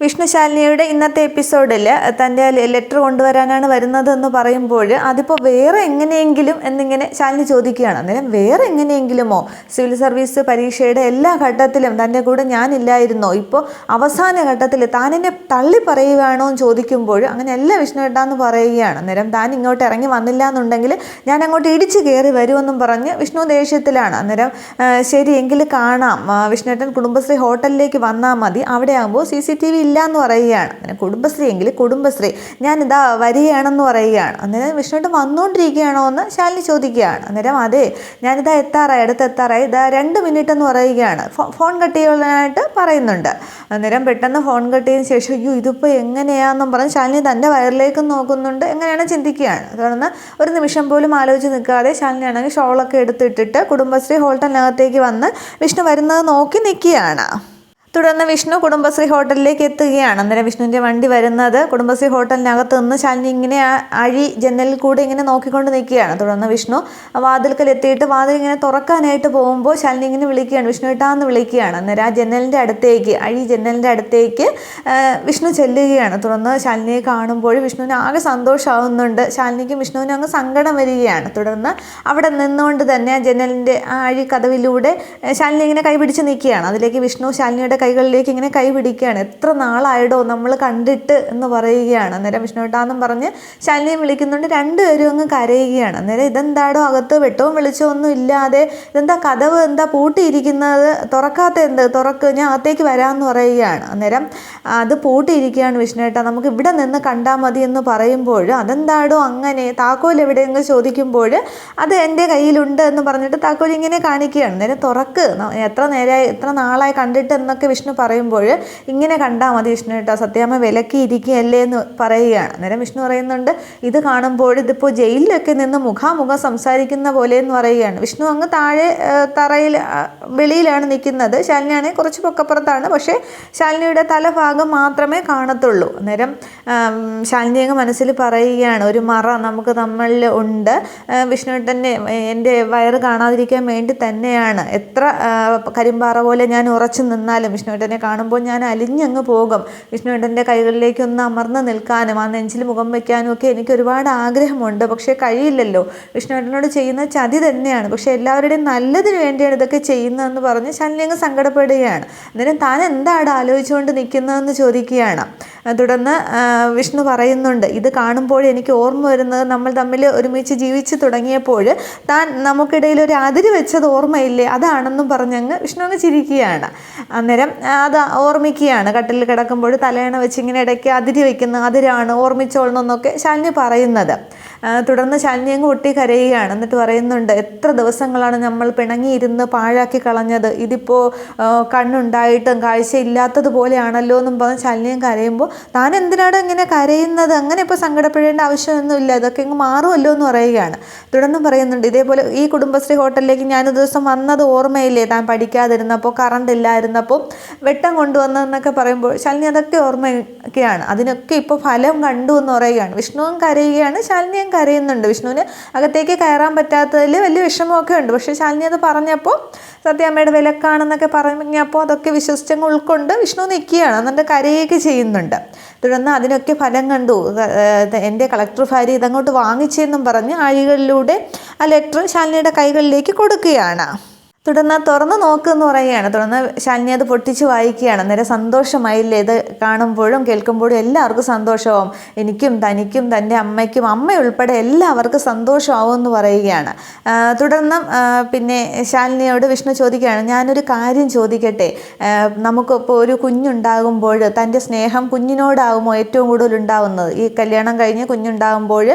വിഷ്ണുശാലിനിയുടെ ഇന്നത്തെ എപ്പിസോഡിൽ തൻ്റെ ലെറ്റർ കൊണ്ടുവരാനാണ് വരുന്നതെന്ന് പറയുമ്പോൾ അതിപ്പോൾ വേറെ എങ്ങനെയെങ്കിലും എന്നിങ്ങനെ ശാലിനി ചോദിക്കുകയാണ്. അന്നേരം വേറെ എങ്ങനെയെങ്കിലുമോ? സിവിൽ സർവീസ് പരീക്ഷയുടെ എല്ലാ ഘട്ടത്തിലും തൻ്റെ കൂടെ ഞാനില്ലായിരുന്നോ? ഇപ്പോൾ അവസാന ഘട്ടത്തിൽ താനെന്നെ തള്ളി പറയുകയാണോ എന്ന് ചോദിക്കുമ്പോൾ അങ്ങനെയല്ല വിഷ്ണുവേട്ടാന്ന് പറയുകയാണ്. അന്നേരം താൻ ഇങ്ങോട്ട് ഇറങ്ങി വന്നില്ല എന്നുണ്ടെങ്കിൽ ഞാൻ അങ്ങോട്ട് ഇടിച്ചു കയറി വരുമെന്നും പറഞ്ഞ് വിഷ്ണു ദേഷ്യത്തിലാണ്. അന്നേരം ശരി എങ്കിൽ കാണാം, വിഷ്ണുവേട്ടൻ കുടുംബശ്രീ ഹോട്ടലിലേക്ക് വന്നാൽ മതി, അവിടെ ആകുമ്പോൾ CCTV ഇല്ല എന്ന് പറയുകയാണ്. അങ്ങനെ കുടുംബശ്രീ എങ്കിൽ കുടുംബശ്രീ ഞാനിതാ വരികയാണെന്ന് പറയുകയാണ്. അന്നേരം വിഷ്ണുവേട്ടൻ വന്നുകൊണ്ടിരിക്കുകയാണോ എന്ന് ശാലിനി ചോദിക്കുകയാണ്. അന്നേരം അതെ ഞാനിതാ എത്താറായി, അടുത്തെത്താറായി, ഇതാ 2 മിനിറ്റ് എന്ന് പറയുകയാണ്. ഫോൺ കട്ട് ചെയ്യാനായിട്ട് പറയുന്നുണ്ട്. അന്നേരം പെട്ടെന്ന് ഫോൺ കട്ട് ചെയ്തതിന് ശേഷം അയ്യോ ഇതിപ്പോൾ എങ്ങനെയാണെന്നും പറഞ്ഞ് ശാലിനി തൻ്റെ വയറിലേക്ക് നോക്കുന്നുണ്ട്. എങ്ങനെയാണ് ചിന്തിക്കുകയാണ്. തുടർന്ന് ഒരു നിമിഷം പോലും ആലോചിച്ച് നിൽക്കാതെ ശാലിനിയാണെങ്കിൽ ഷോളൊക്കെ എടുത്തിട്ടിട്ട് കുടുംബശ്രീ ഹോട്ടലിനകത്തേക്ക് വന്ന് വിഷ്ണു വരുന്നത് നോക്കി നിൽക്കുകയാണ്. തുടർന്ന് വിഷ്ണു കുടുംബശ്രീ ഹോട്ടലിലേക്ക് എത്തുകയാണ്. അന്നേരം വിഷ്ണുവിൻ്റെ വണ്ടി വരുന്നത് കുടുംബശ്രീ ഹോട്ടലിനകത്ത് നിന്ന് ശാലിനി ഇങ്ങനെ അഴി ജനലിൽ കൂടെ ഇങ്ങനെ നോക്കിക്കൊണ്ട് നിൽക്കുകയാണ്. തുടർന്ന് വിഷ്ണു വാതിൽക്കൽ എത്തിയിട്ട് വാതിൽ ഇങ്ങനെ തുറക്കാനായിട്ട് പോകുമ്പോൾ ശാലിനി ഇങ്ങനെ വിളിക്കുകയാണ്, വിഷ്ണു ഇട്ടാന്ന് വിളിക്കുകയാണ്. അന്നേരം ആ ജനലിൻ്റെ അടുത്തേക്ക്, അഴി ജനലിൻ്റെ അടുത്തേക്ക് വിഷ്ണു ചെല്ലുകയാണ്. തുടർന്ന് ശാലിനിയെ കാണുമ്പോൾ വിഷ്ണുവിന് ആകെ സന്തോഷമാവുന്നുണ്ട്. ശാലിനിക്കും വിഷ്ണുവിനും അങ്ങ് സങ്കടം വരികയാണ്. തുടർന്ന് അവിടെ നിന്നുകൊണ്ട് തന്നെ ആ ജനലിൻ്റെ ആ അഴി കതവിലൂടെ ശാലിനി ഇങ്ങനെ കൈപിടിച്ച് നിൽക്കുകയാണ്. അതിലേക്ക് വിഷ്ണു ശാലിനിയുടെ കൈകളിലേക്ക് ഇങ്ങനെ കൈ പിടിക്കുകയാണ്. എത്ര നാളായിടോ നമ്മൾ കണ്ടിട്ട് എന്ന് പറയുകയാണ്. അന്നേരം വിഷ്ണുവേട്ടാന്നും പറഞ്ഞ് ശാലിനിയെ വിളിക്കുന്നുണ്ട്. രണ്ടുപേരും അങ്ങ് കരയുകയാണ്. അന്നേരം ഇതെന്താടോ അകത്ത് വെട്ടവും വെളിച്ചമൊന്നും ഇല്ലാതെ, ഇതെന്താ കതവ് എന്താ പൂട്ടിയിരിക്കുന്നത്, തുറക്കാത്ത എന്ത്, തുറക്ക് ഞാൻ അകത്തേക്ക് വരാമെന്ന് പറയുകയാണ്. അന്നേരം അത് പൂട്ടിയിരിക്കുകയാണ് വിഷ്ണുവേട്ടാ, നമുക്ക് ഇവിടെ നിന്ന് കണ്ടാൽ മതി എന്ന് പറയുമ്പോൾ അതെന്താടോ അങ്ങനെ, താക്കോൽ എവിടെയെന്ന് ചോദിക്കുമ്പോൾ അത് എൻ്റെ കയ്യിലുണ്ട് എന്ന് പറഞ്ഞിട്ട് താക്കോൽ ഇങ്ങനെ കാണിക്കുകയാണ്. അന്നേരം തുറക്ക്, എത്ര നാളായി കണ്ടിട്ട് എന്നൊക്കെ വിഷ്ണു പറയുമ്പോൾ ഇങ്ങനെ കണ്ടാൽ മതി വിഷ്ണുവേട്ടാ, സത്യാമ്മ വിലക്കിയിരിക്കുകയല്ലേ എന്ന് പറയുകയാണ്. അന്നേരം വിഷ്ണു പറയുന്നുണ്ട് ഇത് കാണുമ്പോൾ ഇതിപ്പോൾ ജയിലിലൊക്കെ നിന്ന് മുഖാമുഖം സംസാരിക്കുന്ന പോലെ എന്ന് പറയുകയാണ്. വിഷ്ണു അങ്ങ് താഴെ തറയിൽ വെളിയിലാണ് നിൽക്കുന്നത്. ശാലിനിയാണെങ്കിൽ കുറച്ച് പൊക്കപ്പുറത്താണ്, പക്ഷേ ശാലിനിയുടെ തലഭാഗം മാത്രമേ കാണത്തുള്ളൂ. അന്നേരം ശാലിനി അങ്ങ് മനസ്സിൽ പറയുകയാണ്, ഒരു മറ നമുക്ക് നമ്മളിൽ ഉണ്ട്, വിഷ്ണുവേട്ടൻ്റെ എൻ്റെ വയറ് കാണാതിരിക്കാൻ വേണ്ടി തന്നെയാണ്. എത്ര കരിമ്പാറ പോലെ ഞാൻ ഉറച്ചു നിന്നാലും വിഷ്ണുവേട്ടനെ കാണുമ്പോൾ ഞാൻ അലിഞ്ഞങ്ങ് പോകും. വിഷ്ണുവേട്ടൻ്റെ കൈകളിലേക്കൊന്ന് അമർന്ന് നിൽക്കാനും ആ നെഞ്ചിൽ മുഖം വയ്ക്കാനും ഒക്കെ എനിക്ക് ഒരുപാട് ആഗ്രഹമുണ്ട്, പക്ഷേ കഴിയില്ലല്ലോ. വിഷ്ണുവേട്ടനോട് ചെയ്യുന്ന ചതി തന്നെയാണ്, പക്ഷേ എല്ലാവരുടെയും നല്ലതിന് വേണ്ടിയാണ് ഇതൊക്കെ ചെയ്യുന്നതെന്ന് പറഞ്ഞ് ശാലിനി അങ്ങ് സങ്കടപ്പെടുകയാണ്. അന്നേരം താൻ എന്താണ് ആലോചിച്ചുകൊണ്ട് നിൽക്കുന്നതെന്ന് ചോദിക്കുകയാണ്. തുടർന്ന് വിഷ്ണു പറയുന്നുണ്ട്, ഇത് കാണുമ്പോൾ എനിക്ക് ഓർമ്മ വരുന്നത് നമ്മൾ തമ്മിൽ ഒരുമിച്ച് ജീവിച്ച് തുടങ്ങിയപ്പോൾ താൻ നമുക്കിടയിൽ ഒരു അതിര് വെച്ചത് ഓർമ്മയില്ലേ, അതാണെന്നും പറഞ്ഞങ്ങ് വിഷ്ണു അങ്ങ് ചിരിക്കുകയാണ്. അന്നേരം അത് ഓർമ്മിക്കുകയാണ്. കട്ടിലിൽ കിടക്കുമ്പോൾ തലയണ വെച്ച് ഇങ്ങനെ ഇടയ്ക്ക് അതിര് വയ്ക്കുന്ന അതിരാണ് ഓർമ്മിച്ചോളണമെന്നൊക്കെ ശാലിനി പറയുന്നത്. തുടർന്ന് ശാലിനി അങ്ങ് പൊട്ടി കരയുകയാണ്. എന്നിട്ട് പറയുന്നുണ്ട്, എത്ര ദിവസങ്ങളാണ് നമ്മൾ പിണങ്ങിയിരുന്ന് പാഴാക്കി കളഞ്ഞത്, ഇതിപ്പോൾ കണ്ണുണ്ടായിട്ടും കാഴ്ച ഇല്ലാത്തതുപോലെയാണല്ലോ എന്നും പറഞ്ഞ് ശാലിനിയും കരയുമ്പോൾ താൻ എന്തിനാണ് ഇങ്ങനെ കരയുന്നത്, അങ്ങനെ ഇപ്പോൾ സങ്കടപ്പെടേണ്ട ആവശ്യമൊന്നുമില്ല, ഇതൊക്കെ അങ്ങ് മാറുമല്ലോ എന്ന് പറയുകയാണ്. തുടർന്നും പറയുന്നുണ്ട്, ഇതേപോലെ ഈ കുടുംബശ്രീ ഹോട്ടലിലേക്ക് ഞാനൊരു ദിവസം വന്നത് ഓർമ്മയില്ലേ, താൻ പഠിക്കാതിരുന്നപ്പോൾ കറണ്ട് ഇല്ലായിരുന്നപ്പോൾ വെട്ടം കൊണ്ടുവന്നതെന്നൊക്കെ പറയുമ്പോൾ ശാലിനി അതൊക്കെ ഓർമ്മയൊക്കെയാണ്. അതിനൊക്കെ ഇപ്പോൾ ഫലം കണ്ടു എന്ന് പറയുകയാണ്. വിഷ്ണുവും കരയുകയാണ്, ശാലിനിയും കരയുന്നുണ്ട്. വിഷ്ണുവിന് അകത്തേക്ക് കയറാൻ പറ്റാത്തതിൽ വലിയ വിഷമമൊക്കെ ഉണ്ട്. പക്ഷേ ശാലിനി അത് പറഞ്ഞപ്പോൾ സത്യാമ്മയുടെ വിലക്കാണെന്നൊക്കെ പറഞ്ഞപ്പോൾ അതൊക്കെ വിശ്വസിച്ചങ്ങ് ഉൾക്കൊണ്ട് വിഷ്ണു നിൽക്കുകയാണ്. എന്നിട്ട് കരയൊക്കെ ചെയ്യുന്നുണ്ട്. തുടർന്ന് അതിനൊക്കെ ഫലം കണ്ടു, എൻ്റെ കളക്ടർ ഭാര്യ ഇതങ്ങോട്ട് വാങ്ങിച്ചെന്നും പറഞ്ഞ് ആഴികളിലൂടെ ആ ലെറ്റർ ശാലിനിയുടെ കൈകളിലേക്ക് കൊടുക്കുകയാണ്. തുടർന്ന് തുറന്ന് നോക്കുമെന്ന് പറയുകയാണ്. തുടർന്ന് ശാലിനി അത് പൊട്ടിച്ച് വായിക്കുകയാണ്. അന്നേരം സന്തോഷമായില്ലേ, ഇത് കാണുമ്പോഴും കേൾക്കുമ്പോഴും എല്ലാവർക്കും സന്തോഷമാവും, എനിക്കും തനിക്കും തൻ്റെ അമ്മയ്ക്കും അമ്മയുൾപ്പെടെ എല്ലാവർക്കും സന്തോഷമാവും എന്ന് പറയുകയാണ്. തുടർന്ന് പിന്നെ ശാലിനിയോട് വിഷ്ണു ചോദിക്കുകയാണ്, ഞാനൊരു കാര്യം ചോദിക്കട്ടെ, നമുക്കിപ്പോൾ ഒരു കുഞ്ഞുണ്ടാകുമ്പോൾ തൻ്റെ സ്നേഹം കുഞ്ഞിനോടാകുമോ ഏറ്റവും കൂടുതൽ ഉണ്ടാകുന്നത്? ഈ കല്യാണം കഴിഞ്ഞ് കുഞ്ഞുണ്ടാകുമ്പോൾ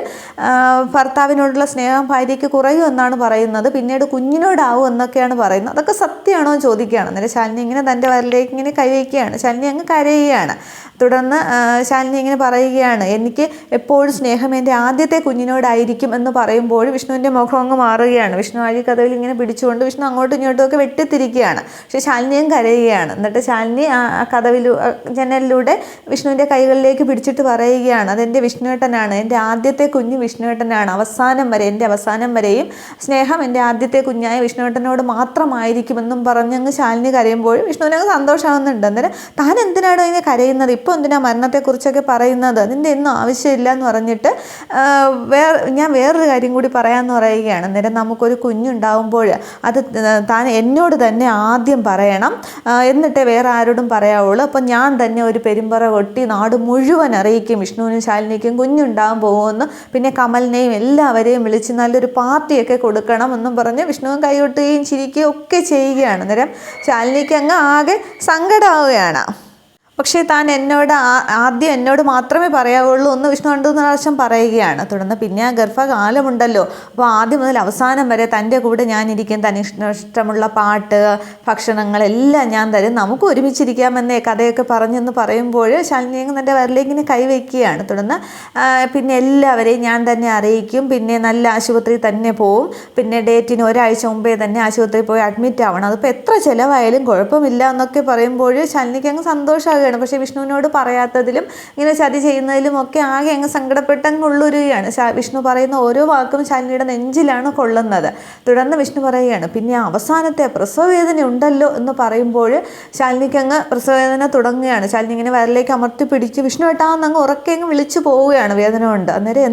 ഭർത്താവിനോടുള്ള സ്നേഹം ഭാര്യയ്ക്ക് കുറയുമെന്നാണ് പറയുന്നത്, പിന്നീട് കുഞ്ഞിനോടാവും എന്നൊക്കെയാണ് പറയുന്നത്. അതൊക്കെ സത്യമാണോ എന്ന് ചോദിക്കുകയാണ്. അന്നേരം ശാലിനി ഇങ്ങനെ തൻ്റെ വയറിലേക്ക് ഇങ്ങനെ കൈവയ്ക്കുകയാണ്. ശാലിനി അങ്ങ് കരയുകയാണ്. തുടർന്ന് ശാലിനി ഇങ്ങനെ പറയുകയാണ്, എനിക്ക് എപ്പോഴും സ്നേഹം എൻ്റെ ആദ്യത്തെ കുഞ്ഞിനോടായിരിക്കും എന്ന് പറയുമ്പോൾ വിഷ്ണുവിൻ്റെ മുഖം അങ്ങ് മാറുകയാണ്. വിഷ്ണു അഴിക്കതവിൽ ഇങ്ങനെ പിടിച്ചുകൊണ്ട് വിഷ്ണു അങ്ങോട്ടും ഇങ്ങോട്ടും ഒക്കെ വെട്ടിത്തിരിക്കുകയാണ്. പക്ഷേ ശാലിനിയും കരയുകയാണ്. എന്നിട്ട് ശാലിനി ആ ജനലിലൂടെ വിഷ്ണുവിൻ്റെ കൈകളിലേക്ക് പിടിച്ചിട്ട് പറയുകയാണ്, അതെൻ്റെ വിഷ്ണുവേട്ടനാണ്, എൻ്റെ ആദ്യത്തെ കുഞ്ഞ് വിഷ്ണുവേട്ടനാണ്, അവസാനം വരെ എൻ്റെ അവസാനം വരെയും സ്നേഹം എൻ്റെ ആദ്യത്തെ കുഞ്ഞായ വിഷ്ണുവേട്ടനോട് മാത്രമായിരിക്കുമെന്നും പറഞ്ഞങ്ങ് ശാലിനി കരയുമ്പോൾ വിഷ്ണുവിനങ്ങ് സന്തോഷമാകുന്നുണ്ട്. അന്നേരം താൻ എന്തിനാണോ ഇതിനെ കരയുന്നത്, ഇപ്പോൾ എന്തിനാ മരണത്തെക്കുറിച്ചൊക്കെ പറയുന്നത്, അതിൻ്റെ ഒന്നും ആവശ്യമില്ല എന്ന് പറഞ്ഞിട്ട് ഞാൻ വേറൊരു കാര്യം കൂടി പറയാമെന്ന് പറയുകയാണ്. അന്നേരം നമുക്കൊരു കുഞ്ഞുണ്ടാവുമ്പോൾ അത് താൻ എന്നോട് തന്നെ ആദ്യം പറയണം, എന്നിട്ടേ വേറെ ആരോടും പറയാവുള്ളൂ. അപ്പം ഞാൻ തന്നെ ഒരു പെരുമ്പറ കൊട്ടി നാട് മുഴുവൻ അറിയിക്കും വിഷ്ണുവിനും ശാലിനിക്കും കുഞ്ഞുണ്ടാകാൻ പോകുമെന്ന്, പിന്നെ കമലിനെയും എല്ലാവരെയും വിളിച്ച് നല്ലൊരു പാർട്ടിയൊക്കെ കൊടുക്കണം എന്നും പറഞ്ഞ് വിഷ്ണുവും കൈകൊട്ടുകയും ചിരിക്കുകയും ഒക്കെ ചെയ്യുകയാണ്. അന്നേരം ശാലിനിക്ക് അങ്ങ് ആകെ സങ്കടമാവുകയാണ്. പക്ഷേ താൻ ആദ്യം എന്നോട് മാത്രമേ പറയാവുള്ളൂ എന്ന് വിഷ്ണു 2-3 പ്രാവശ്യം പറയുകയാണ്. തുടർന്ന് പിന്നെ ആ ഗർഭകാലമുണ്ടല്ലോ, അപ്പോൾ ആദ്യം മുതൽ അവസാനം വരെ തൻ്റെ കൂടെ ഞാനിരിക്കും, തനിഷ്ടമുള്ള പാട്ട് ഭക്ഷണങ്ങളെല്ലാം ഞാൻ തരും, നമുക്ക് ഒരുമിച്ചിരിക്കാമെന്നേ കഥയൊക്കെ പറഞ്ഞെന്ന് പറയുമ്പോൾ ശാലിനി തൻ്റെ വരലേക്ക് ഇങ്ങനെ കൈവയ്ക്കുകയാണ്. തുടർന്ന് പിന്നെ എല്ലാവരെയും ഞാൻ തന്നെ അറിയിക്കും, പിന്നെ നല്ല ആശുപത്രി തന്നെ പോവും, പിന്നെ ഡേറ്റിന് ഒരാഴ്ച മുമ്പേ തന്നെ ആശുപത്രിയിൽ പോയി അഡ്മിറ്റ് ആവണം, അതിപ്പോൾ എത്ര ചിലവായാലും കുഴപ്പമില്ല എന്നൊക്കെ പറയുമ്പോൾ ശാലിനിക്ക് അങ്ങ് സന്തോഷമാകുകയാണ്. പക്ഷേ വിഷ്ണുവിനോട് പറയാത്തതിലും ഇങ്ങനെ ചതി ചെയ്യുന്നതിലും ഒക്കെ ആകെ അങ്ങ് സങ്കടപ്പെട്ടങ്ങുള്ളൊരുകയാണ്. വിഷ്ണു പറയുന്ന ഓരോ വാക്കും ശാലിനിയുടെ നെഞ്ചിലാണ് കൊള്ളുന്നത്. തുടർന്ന് വിഷ്ണു പറയുകയാണ്, പിന്നെ അവസാനത്തെ പ്രസവവേദന ഉണ്ടല്ലോ എന്ന് പറയുമ്പോൾ ശാലിനിക്ക് അങ്ങ് പ്രസവവേദന തുടങ്ങുകയാണ്. ശാലിനി ഇങ്ങനെ വരലേക്ക് അമർത്തി പിടിച്ച് വിഷ്ണു ഏട്ടാന്ന് അങ്ങ് ഉറക്കെ അങ്ങ് വിളിച്ചു പോവുകയാണ് വേദന കൊണ്ട്. അന്നേരം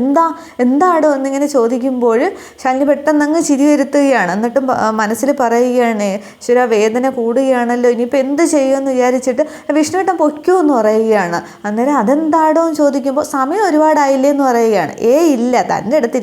എന്താടോ എന്നിങ്ങനെ ചോദിക്കുമ്പോൾ ശാലിനി പെട്ടെന്ന് അങ്ങ് ചിരി വരുത്തുകയാണ്. എന്നിട്ടും മനസ്സിൽ പറയുകയാണ്, ഈശ്വരാ വേദന കൂടുകയാണല്ലോ, ഇനിയിപ്പോൾ എന്ത് ചെയ്യുമെന്ന് വിചാരിച്ചിട്ട് വിഷ്ണുവേട്ടൻ പൊയ്ക്കോ എന്ന് പറയുകയാണ്. അന്നേരം അതെന്താടോ എന്ന് ചോദിക്കുമ്പോൾ സമയം ഒരുപാടായില്ലേ എന്ന് പറയുകയാണ്. ഇല്ല, തൻ്റെ അടുത്ത്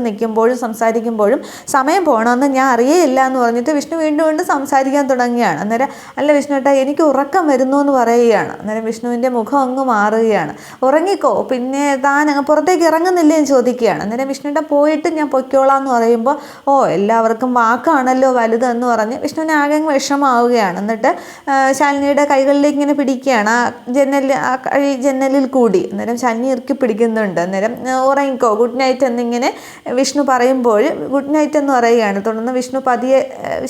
നിൽക്കുമ്പോഴും സംസാരിക്കുമ്പോഴും സമയം പോകണമെന്ന് ഞാൻ അറിയേയില്ല എന്ന് പറഞ്ഞിട്ട് വിഷ്ണു വീണ്ടും സംസാരിക്കാൻ തുടങ്ങുകയാണ്. അന്നേരം അല്ല വിഷ്ണുവേട്ടാ എനിക്ക് ഉറക്കം വരുന്നു എന്ന് പറയുകയാണ്. അന്നേരം വിഷ്ണുവിൻ്റെ മുഖം അങ്ങ് മാറുകയാണ്. ഉറങ്ങിക്കോ, പിന്നെ താൻ അങ്ങ് പുറത്തേക്ക് ഇറങ്ങുന്നില്ലേ എന്ന് ചോദിക്കുകയാണ്. അന്നേരം വിഷ്ണുവേട്ടൻ പോയിട്ട് ഞാൻ പൊയ്ക്കോളാം എന്ന് പറയുമ്പോൾ എല്ലാവർക്കും വാക്കാണല്ലോ വലുത് എന്ന് പറഞ്ഞ് വിഷ്ണുവിന് ആകെ വിഷമാവുകയാണ്. എന്നിട്ട് ശാലിനിയുടെ കൈകളിലേക്ക് ഇങ്ങനെ പിടിക്കുകയാണ് ജനലിൽ കൂടി. അന്നേരം ശാലിനി ഇറുക്കി പിടിക്കുന്നുണ്ട്. അന്നേരം ഉറങ്ങിക്കോ, ഗുഡ് നൈറ്റ് എന്നിങ്ങനെ വിഷ്ണു പറയുമ്പോൾ ഗുഡ് നൈറ്റ് എന്ന് പറയുകയാണ്. തുടർന്ന് വിഷ്ണു പതിയെ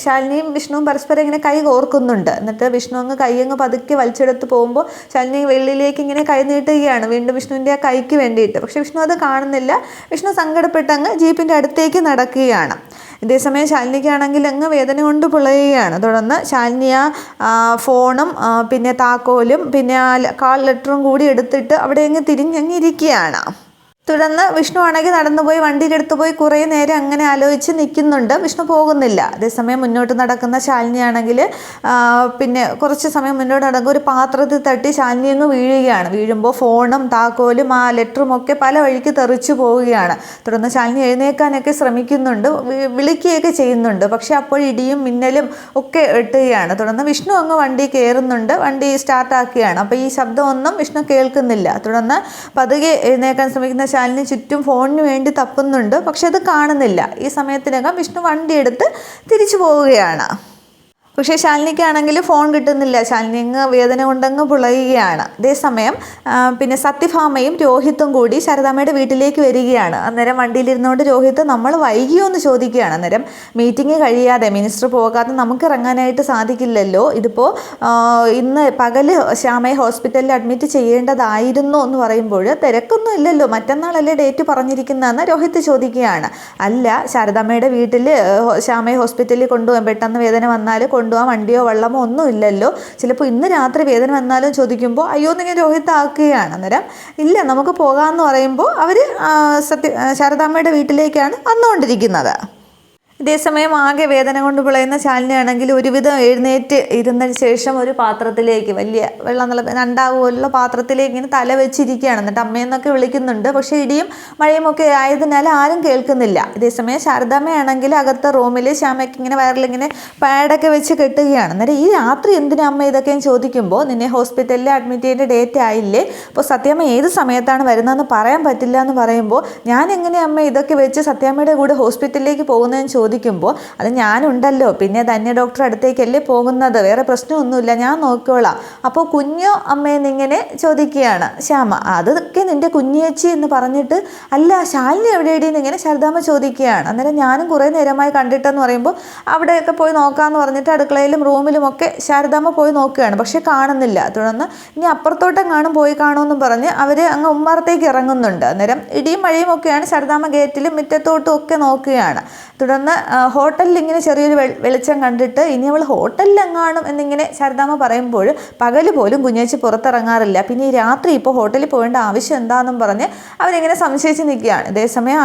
ശാലിനിയും വിഷ്ണുവും പരസ്പരം ഇങ്ങനെ കൈ കോർക്കുന്നുണ്ട്. എന്നിട്ട് വിഷ്ണു അങ്ങ് കൈയങ്ങ് പതുക്കെ വലിച്ചെടുത്ത് പോകുമ്പോൾ ശാലിനി വെള്ളിലേക്ക് ഇങ്ങനെ കൈ നീട്ടുകയാണ് വീണ്ടും വിഷ്ണുവിൻ്റെ ആ കൈക്ക് വേണ്ടിയിട്ട്. പക്ഷെ വിഷ്ണു അത് കാണുന്നില്ല. വിഷ്ണു സങ്കടപ്പെട്ടങ്ങ് ജീപ്പിൻ്റെ അടുത്തേക്ക് നടക്കുകയാണ്. ഇതേസമയം ശാലിനിക്കാണെങ്കിൽ അങ്ങ് വേദന കൊണ്ട് പിളയുകയാണ്. തുടർന്ന് ശാലിനി ഫോണും പിന്നെ താക്കോലും പിന്നെ കാൾ ലെറ്ററും കൂടി എടുത്തിട്ട് അവിടെ അങ്ങ് തിരിഞ്ഞങ്ങിരിക്കുകയാണ്. തുടർന്ന് വിഷ്ണു ആണെങ്കിൽ നടന്നുപോയി വണ്ടിയുടെ അടുത്ത് പോയി കുറേ നേരം അങ്ങനെ ആലോചിച്ച് നിൽക്കുന്നുണ്ട്. വിഷ്ണു പോകുന്നില്ല. അതേസമയം മുന്നോട്ട് നടക്കുന്ന ശാലിനി ആണെങ്കിൽ പിന്നെ കുറച്ച് സമയം മുന്നോട്ട് നടക്കുമ്പോൾ ഒരു പാത്രത്തിൽ തട്ടി ശാലിനി അങ്ങ് വീഴുകയാണ്. വീഴുമ്പോൾ ഫോണും താക്കോലും ആ ലെറ്ററും ഒക്കെ പല വഴിക്ക് തെറിച്ചു പോവുകയാണ്. തുടർന്ന് ശാലിനി എഴുന്നേൽക്കാനൊക്കെ ശ്രമിക്കുന്നുണ്ട്, വിളിക്കുകയൊക്കെ ചെയ്യുന്നുണ്ട്. പക്ഷെ അപ്പോൾ ഇടിയും മിന്നലും ഒക്കെ എട്ടുകയാണ്. തുടർന്ന് വിഷ്ണു അങ്ങ് വണ്ടി കയറുന്നുണ്ട്, വണ്ടി സ്റ്റാർട്ടാക്കുകയാണ്. അപ്പോൾ ഈ ശബ്ദമൊന്നും വിഷ്ണു കേൾക്കുന്നില്ല. തുടർന്ന് പതുക്കെ എഴുന്നേൽക്കാൻ ശ്രമിക്കുന്ന ശാലിനി ചുറ്റും ഫോണിന് വേണ്ടി തപ്പുന്നുണ്ട്. പക്ഷെ അത് കാണുന്നില്ല. ഈ സമയത്തിനകം വിഷ്ണു വണ്ടിയെടുത്ത് തിരിച്ചു പോവുകയാണ്. പക്ഷേ ശാലിനിക്കാണെങ്കിൽ ഫോൺ കിട്ടുന്നില്ല. ശാലിനി അങ്ങ് വേദന കൊണ്ടങ്ങ് പിളയുകയാണ്. അതേസമയം പിന്നെ സത്യഭാമയും രോഹിത്തും കൂടി ശാരദാമ്മയുടെ വീട്ടിലേക്ക് വരികയാണ്. അന്നേരം വണ്ടിയിലിരുന്നുകൊണ്ട് രോഹിത്ത് നമ്മൾ വൈകിയോ എന്ന് ചോദിക്കുകയാണ്. അന്നേരം മീറ്റിംഗ് കഴിയാതെ മിനിസ്റ്റർ പോകാതെ നമുക്ക് ഇറങ്ങാനായിട്ട് സാധിക്കില്ലല്ലോ, ഇതിപ്പോൾ ഇന്ന് പകല് ശ്യാമയെ ഹോസ്പിറ്റലിൽ അഡ്മിറ്റ് ചെയ്യേണ്ടതായിരുന്നു എന്ന് പറയുമ്പോൾ തിരക്കൊന്നും ഇല്ലല്ലോ, മറ്റന്നാളല്ലേ ഡേറ്റ് പറഞ്ഞിരിക്കുന്നതെന്ന് രോഹിത്ത് ചോദിക്കുകയാണ്. അല്ല, ശാരദാമ്മയുടെ വീട്ടിൽ ശ്യാമയെ ഹോസ്പിറ്റലിൽ കൊണ്ടുപോകാൻ പെട്ടെന്ന് വേദന വന്നാൽ കൊണ്ടുപോകാൻ വണ്ടിയോ വെള്ളമോ ഒന്നും ഇല്ലല്ലോ, ചിലപ്പോൾ ഇന്ന് രാത്രി വേദന വന്നാലും ചോദിക്കുമ്പോൾ അയ്യോ എന്നിങ്ങനെ രോഹിത്ത് ആക്കുകയാണ്. അന്നേരം ഇല്ല നമുക്ക് പോകാമെന്ന് പറയുമ്പോൾ അവർ ശാരദാമ്മയുടെ വീട്ടിലേക്കാണ് വന്നുകൊണ്ടിരിക്കുന്നത്. ഇതേസമയം ആകെ വേദന കൊണ്ട് പിളയുന്ന ശാലിനിയാണെങ്കിൽ ഒരുവിധം എഴുന്നേറ്റ് ഇരുന്നതിന് ശേഷം ഒരു പാത്രത്തിലേക്ക് വലിയ വെള്ളം ഉണ്ടാകുമല്ലോ പാത്രത്തിലേക്ക് ഇങ്ങനെ തല വെച്ചിരിക്കുകയാണ്. എന്നിട്ട് അമ്മയെന്നൊക്കെ വിളിക്കുന്നുണ്ട്. പക്ഷേ ഇടിയും മഴയും ഒക്കെ ആയതിനാൽ ആരും കേൾക്കുന്നില്ല. ഇതേസമയം ശാരദാമ്മയാണെങ്കിൽ അകത്തെ റൂമിൽ ശ്യാമയ്ക്ക് ഇങ്ങനെ വയറിലിങ്ങനെ പാഡൊക്കെ വെച്ച് കെട്ടുകയാണ്. അന്നേരം ഈ രാത്രി എന്തിനാ അമ്മ ഇതൊക്കെ ചോദിക്കുമ്പോൾ നിന്നെ ഹോസ്പിറ്റലിൽ അഡ്മിറ്റ് ചെയ്യേണ്ട ഡേറ്റ് ആയില്ലേ, അപ്പോൾ സത്യാമ്മ ഏത് സമയത്താണ് വരുന്നതെന്ന് പറയാൻ പറ്റില്ല എന്ന് പറയുമ്പോൾ ഞാൻ എങ്ങനെ അമ്മ ഇതൊക്കെ വെച്ച് സത്യാമ്മയുടെ കൂടെ ഹോസ്പിറ്റലിലേക്ക് പോകുന്നതെന്ന് ചോദിക്കുമ്പോൾ അത് ഞാനുണ്ടല്ലോ, പിന്നെ ധന്യ ഡോക്ടർ അടുത്തേക്കല്ലേ പോകുന്നത്, വേറെ പ്രശ്നമൊന്നുമില്ല, ഞാൻ നോക്കിക്കോളാം. അപ്പോൾ കുഞ്ഞോ അമ്മയെന്നിങ്ങനെ ചോദിക്കുകയാണ് ശ്യാമ. അതൊക്കെ നിൻ്റെ കുഞ്ഞേച്ചി എന്ന് പറഞ്ഞിട്ട് അല്ല ശാലിനി എവിടെയെന്ന് ഇങ്ങനെ ശാരദാമ്മ ചോദിക്കുകയാണ്. അന്നേരം ഞാനും കുറേ നേരമായി കണ്ടിട്ടെന്ന് പറയുമ്പോൾ അവിടെയൊക്കെ പോയി നോക്കാമെന്ന് പറഞ്ഞിട്ട് അടുക്കളയിലും റൂമിലുമൊക്കെ ശാരദാമ്മ പോയി നോക്കുകയാണ്. പക്ഷെ കാണുന്നില്ല. തുടർന്ന് ഇനി അപ്പുറത്തോട്ടം പോയി കാണുമെന്നും പറഞ്ഞ് അവർ അങ്ങ് ഉമ്മറത്തേക്ക് ഇറങ്ങുന്നുണ്ട്. അന്നേരം ഇടിയും മഴയും ഒക്കെയാണ്. ശാരദാമ്മ ഗേറ്റിലും മുറ്റത്തോട്ടും ഒക്കെ നോക്കുകയാണ്. തുടർന്ന് ഹോട്ടലിൽ ഇങ്ങനെ ചെറിയൊരു വെളിച്ചം കണ്ടിട്ട് ഇനി അവൾ ഹോട്ടലിലെങ്ങാനും എന്നിങ്ങനെ ശാരദാമ്മ പറയുമ്പോൾ പകൽ പോലും കുഞ്ഞേച്ചി പുറത്തിറങ്ങാറില്ല, പിന്നെ ഈ രാത്രി ഇപ്പോൾ ഹോട്ടലിൽ പോകേണ്ട ആവശ്യം എന്താണെന്നും പറഞ്ഞ് അവരിങ്ങനെ സംശയിച്ച് നിൽക്കുകയാണ്. അതേസമയം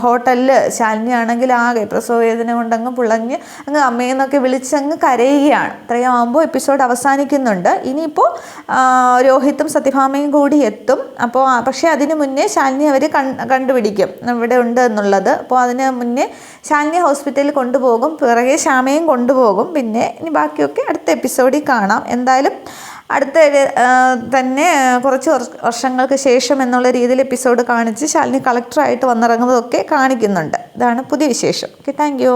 ഹോട്ടലിൽ ശാലിനി ആണെങ്കിൽ ആകെ പ്രസവവേദന കൊണ്ടങ്ങ് പുളഞ്ഞ് അങ്ങ് അമ്മയെന്നൊക്കെ വിളിച്ചങ്ങ് കരയുകയാണ്. ഇത്രയും ആകുമ്പോൾ എപ്പിസോഡ് അവസാനിക്കുന്നുണ്ട്. ഇനിയിപ്പോൾ രോഹിത്തും സത്യഭാമയും കൂടി എത്തും. അപ്പോൾ പക്ഷേ അതിന് മുന്നേ ശാലിനി അവർ കണ്ടുപിടിക്കും ഇവിടെ ഉണ്ട് എന്നുള്ളത്. അപ്പോൾ അതിന് മുന്നേ ശാലിനി ഹോസ്പിറ്റലിൽ കൊണ്ടുപോകും, പിറകെ ശ്യാമയും കൊണ്ടുപോകും. പിന്നെ ഇനി ബാക്കിയൊക്കെ അടുത്ത എപ്പിസോഡിൽ കാണാം. എന്തായാലും അടുത്ത തന്നെ കുറച്ച് വർഷങ്ങൾക്ക് ശേഷം എന്നുള്ള രീതിയിൽ എപ്പിസോഡ് കാണിച്ച് ശാലിനി കളക്ടറായിട്ട് വന്നിറങ്ങുന്നതൊക്കെ കാണിക്കുന്നുണ്ട്. ഇതാണ് പുതിയ വിശേഷം. Okay, thank you.